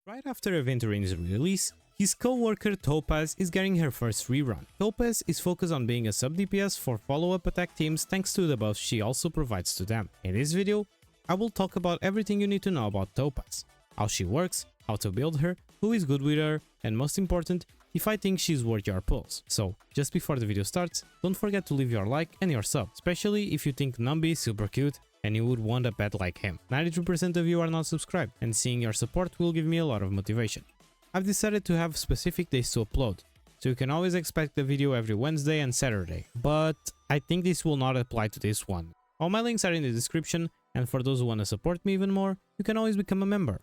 Right after Aventurin's release, his co-worker Topaz is getting her first rerun. Topaz is focused on being a sub-DPS for follow-up attack teams thanks to the buffs she also provides to them. In this video, I will talk about everything you need to know about Topaz, how she works, how to build her, who is good with her, and most important, if I think she's worth your pulls. So, just before the video starts, don't forget to leave your like and your sub, especially if you think Numby is super cute and you would want a pet like him. 92% of you are not subscribed, and seeing your support will give me a lot of motivation. I've decided to have specific days to upload, so you can always expect a video every Wednesday and Saturday, but I think this will not apply to this one. All my links are in the description, and for those who want to support me even more, you can always become a member.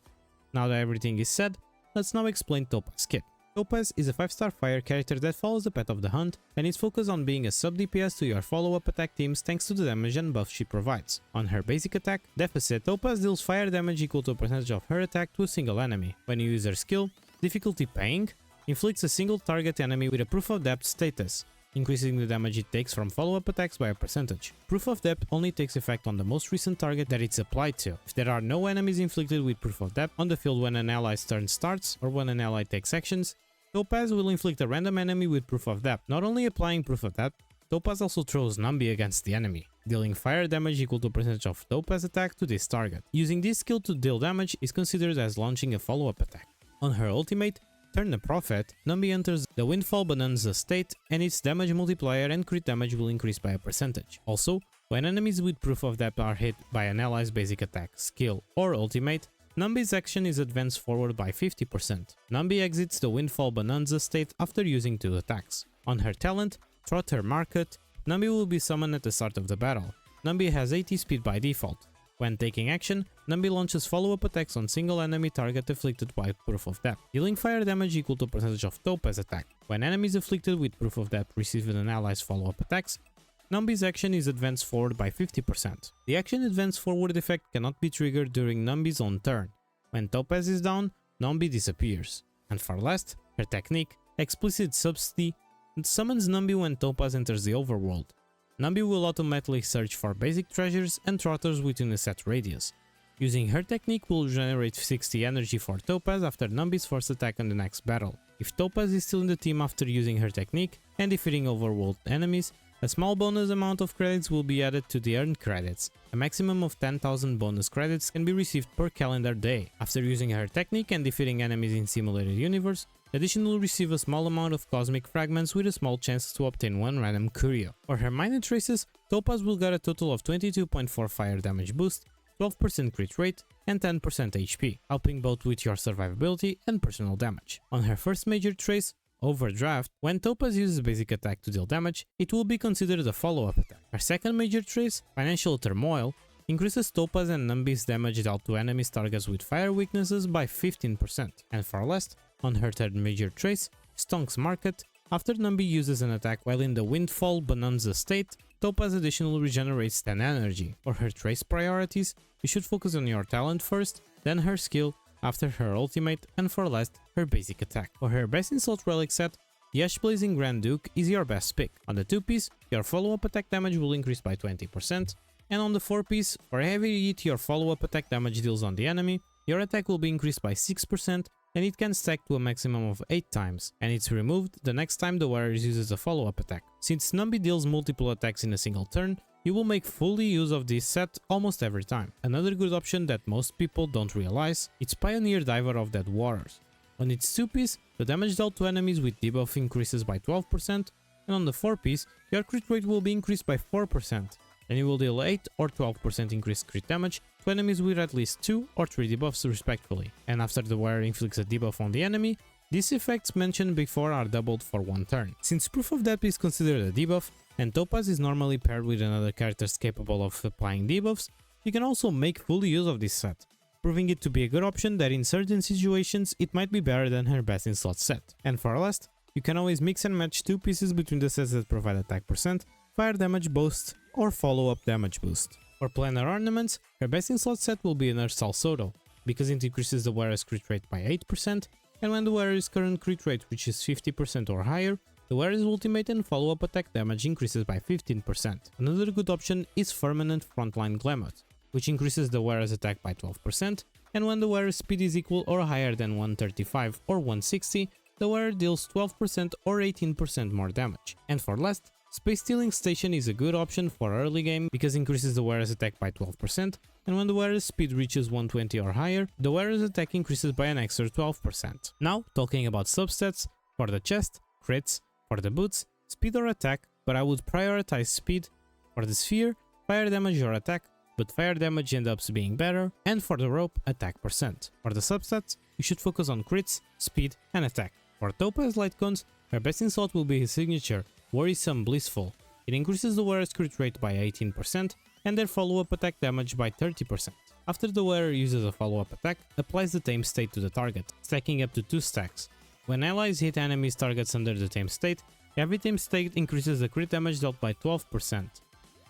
Now that everything is said, let's now explain Topaz Kit. Topaz is a 5-star fire character that follows the path of the hunt and is focused on being a sub-DPS to your follow-up attack teams thanks to the damage and buff she provides. On her basic attack, Deficit, Topaz deals fire damage equal to a percentage of her attack to a single enemy. When you use her skill, Difficulty Paying, inflicts a single target enemy with a Proof of Depth status, increasing the damage it takes from follow-up attacks by a percentage. Proof of Depth only takes effect on the most recent target that it's applied to. If there are no enemies inflicted with Proof of Depth on the field when an ally's turn starts or when an ally takes actions, Topaz will inflict a random enemy with Proof of Depth. Not only applying Proof of Depth, Topaz also throws Numby against the enemy, dealing fire damage equal to a percentage of Topaz attack to this target. Using this skill to deal damage is considered as launching a follow-up attack. On her ultimate, Turn the Prophet, Numby enters the Windfall Bonanza state and its damage multiplier and crit damage will increase by a percentage. Also, when enemies with Proof of Depth are hit by an ally's basic attack, skill, or ultimate, Numby's action is advanced forward by 50%. Numby exits the Windfall Bonanza state after using 2 attacks. On her talent, Trotter Market, Numby will be summoned at the start of the battle. Numby has 80 speed by default. When taking action, Numby launches follow-up attacks on single enemy target afflicted by Proof of Depth, dealing fire damage equal to a percentage of Topaz attack. When enemies afflicted with Proof of Depth receive an ally's follow-up attacks, Numby's action is advanced forward by 50%. The action advance forward effect cannot be triggered during Numby's own turn. When Topaz is down, Numby disappears. And for last, her technique, Explicit Subsidy, summons Numby when Topaz enters the overworld. Numby will automatically search for basic treasures and trotters within a set radius. Using her technique will generate 60 energy for Topaz after Numby's first attack on the next battle. If Topaz is still in the team after using her technique and defeating overworld enemies, a small bonus amount of credits will be added to the earned credits. A maximum of 10,000 bonus credits can be received per calendar day. After using her technique and defeating enemies in Simulated Universe, Addition will receive a small amount of cosmic fragments with a small chance to obtain 1 random curio. For her minor traces, Topaz will get a total of 22.4 fire damage boost, 12% crit rate, and 10% HP, helping both with your survivability and personal damage. On her first major trace, Overdraft, when Topaz uses basic attack to deal damage, it will be considered a follow-up attack. Her second major trace, Financial Turmoil, increases Topaz and Numby's damage dealt to enemies targets with fire weaknesses by 15%. And for last, on her third major trace, Stonk's Market, after Numby uses an attack while in the Windfall Bonanza state, Topaz additionally regenerates 10 energy. For her trace priorities, you should focus on your talent first, then her skill, after her ultimate, and for last, her basic attack. For her best insult relic set, the Ash Blazing Grand Duke is your best pick. On the 2-piece, your follow-up attack damage will increase by 20%, and on the 4-piece, for heavy hit your follow-up attack damage deals on the enemy, your attack will be increased by 6%, and it can stack to a maximum of 8 times, and it's removed the next time the wearer uses a follow-up attack. Since Numby deals multiple attacks in a single turn, you will make fully use of this set almost every time. Another good option that most people don't realize, it's Pioneer Diver of Dead Waters. On its 2-piece, the damage dealt to enemies with debuff increases by 12%, and on the 4-piece, your crit rate will be increased by 4%, and you will deal 8 or 12% increased crit damage to enemies with at least 2 or 3 debuffs respectively. And after the wearer inflicts a debuff on the enemy, these effects mentioned before are doubled for 1 turn. Since Proof of Depth is considered a debuff, and Topaz is normally paired with another character capable of applying debuffs, you can also make full use of this set, proving it to be a good option that in certain situations it might be better than her best in slot set. And for last, you can always mix and match 2 pieces between the sets that provide attack percent, fire damage boost, or follow-up damage boost. For planar ornaments, her best in slot set will be an Earth Salsodo, because it increases the wearer's crit rate by 8%, and when the wearer's current crit rate reaches 50% or higher, the wearer's ultimate and follow-up attack damage increases by 15%. Another good option is Permanent Frontline Glamour, which increases the wearer's attack by 12% and when the wearer's speed is equal or higher than 135 or 160, the wearer deals 12% or 18% more damage. And for last, Space Stealing Station is a good option for early game because it increases the wearer's attack by 12%, and when the wearer's speed reaches 120 or higher, the wearer's attack increases by an extra 12%. Now, talking about substats, for the chest, crits, for the boots, speed or attack, but I would prioritize speed, for the sphere, fire damage or attack, but fire damage ends up being better, and for the rope, attack percent. For the substats, you should focus on crits, speed, and attack. For Topaz Lightcones, her best insult will be his signature, Worrisome Blissful. It increases the wearer's crit rate by 18% and their follow-up attack damage by 30%. After the wearer uses a follow-up attack, applies the tame state to the target, stacking up to 2 stacks. When allies hit enemies targets under the tame state, every tame state increases the crit damage dealt by 12%.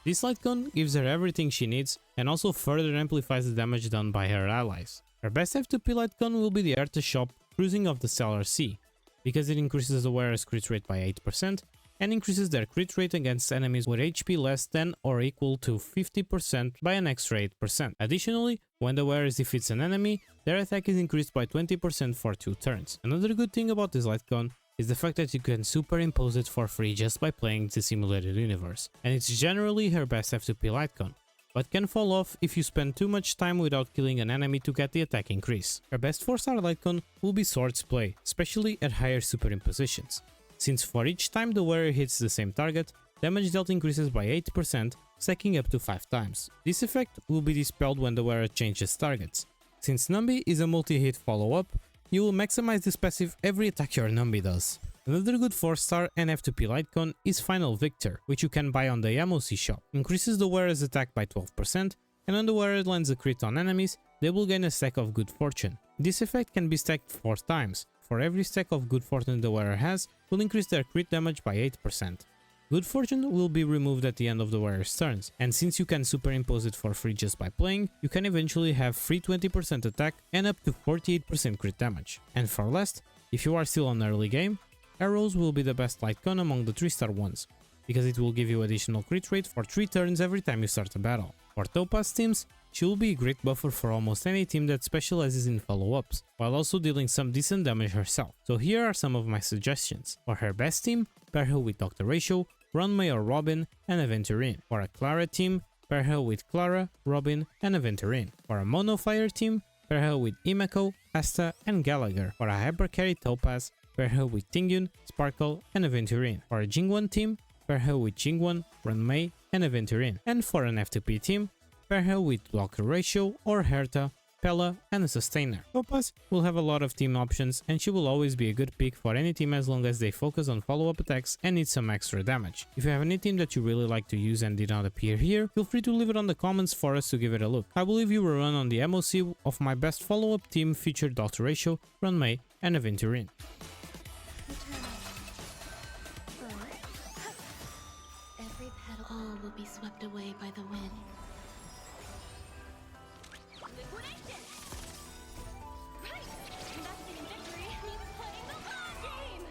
This Lightcone gives her everything she needs and also further amplifies the damage done by her allies. Her best F2P Lightcone will be the Erta Shop Cruising of the Stellar Sea, because it increases the wearer's crit rate by 8% and increases their crit rate against enemies with HP less than or equal to 50% by an extra 8%. Additionally, when the wearer defeats an enemy, their attack is increased by 20% for 2 turns. Another good thing about this Lightcone is the fact that you can superimpose it for free just by playing the simulated universe, and it's generally her best F2P Lightcone, but can fall off if you spend too much time without killing an enemy to get the attack increase. Her best 4-star Lightcone will be Swords Play, especially at higher superimpositions, since for each time the wearer hits the same target, damage dealt increases by 8%, stacking up to 5 times. This effect will be dispelled when the wearer changes targets. Since Numbi is a multi-hit follow-up, you will maximize this passive every attack your Numbi does. Another good 4-star and F2P Lightcone is Final Victor, which you can buy on the MOC shop. Increases the wearer's attack by 12%, and when the wearer lands a crit on enemies, they will gain a stack of Good Fortune. This effect can be stacked 4 times. For every stack of Good Fortune the wearer has, will increase their crit damage by 8%. Good Fortune will be removed at the end of the wearer's turns, and since you can superimpose it for free just by playing, you can eventually have free 20% attack and up to 48% crit damage. And for last, if you are still on early game, Arrows will be the best Lightcone among the 3-star ones, because it will give you additional crit rate for 3 turns every time you start a battle. For Topaz teams, she will be a great buffer for almost any team that specializes in follow-ups, while also dealing some decent damage herself. So here are some of my suggestions. For her best team, pair her with Dr. Ratio, Runmay or Robin, and Aventurine. For a Clara team, pair her with Clara, Robin, and Aventurine. For a Mono Fire team, pair her with Imako, Asta, and Gallagher. For a Hyper Carry Topaz, pair her with Tingyun, Sparkle, and Aventurine. For a Jingwon team, pair her with Jingwon, Runmay, and Aventurine. And for an F2P team, pair her with Dr. Ratio or Herta, Pella, and a Sustainer. Topaz will have a lot of team options, and she will always be a good pick for any team as long as they focus on follow-up attacks and need some extra damage. If you have any team that you really like to use and did not appear here, feel free to leave it on the comments for us to give it a look. I will leave you a run on the MOC of my best follow-up team featured Dr. Ratio, Runmay, and Aventurine. Every petal all will be swept away by the wind. Liquidation! Right! Investing in victory means playing the long game!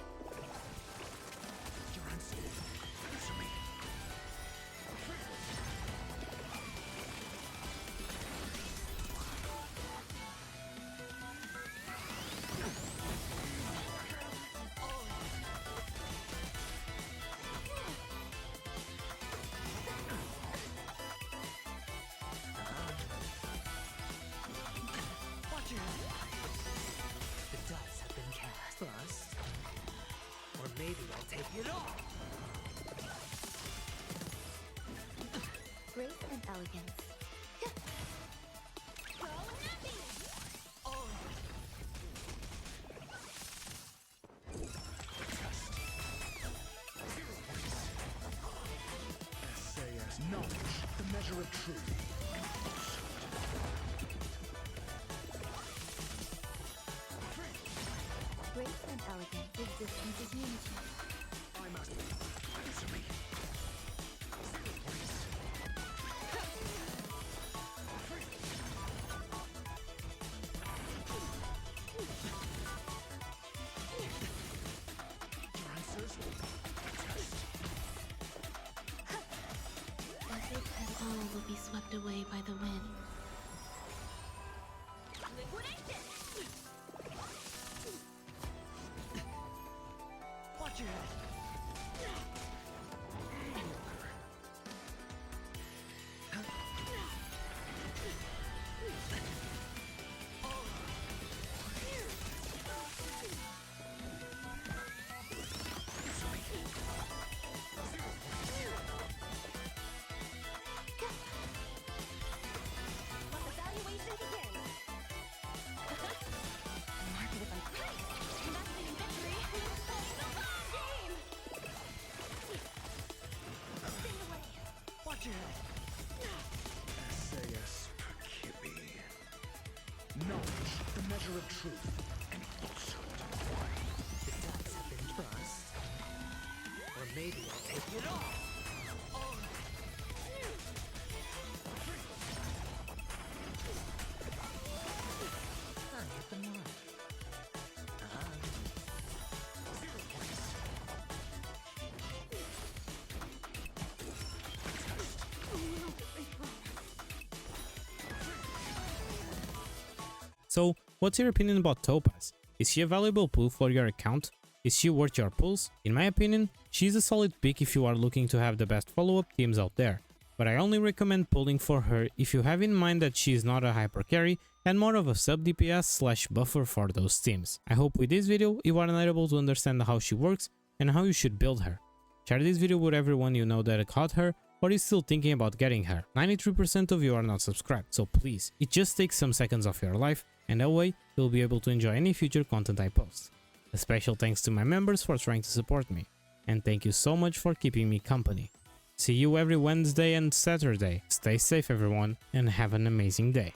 Your answer. Answer me. The dice have been cast first. Or maybe I'll take it off. Grace and elegance. Go happy! SAS knowledge, the measure of truth. Grace and elegance existence is unity. I must answer me. Your answers? Every petal all will be swept away by the wind. take it all. I hit the mark. So, what's your opinion about Topaz? Is she a valuable pull for your account? Is she worth your pulls? In my opinion, she's a solid pick if you are looking to have the best follow-up teams out there, but I only recommend pulling for her if you have in mind that she is not a hyper carry and more of a sub DPS / buffer for those teams. I hope with this video you are able to understand how she works and how you should build her. Share this video with everyone you know that caught her or is still thinking about getting her. 93% of you are not subscribed, so please, it just takes some seconds of your life, and that way you'll be able to enjoy any future content I post. A special thanks to my members for trying to support me, and thank you so much for keeping me company. See you every Wednesday and Saturday. Stay safe everyone, and have an amazing day.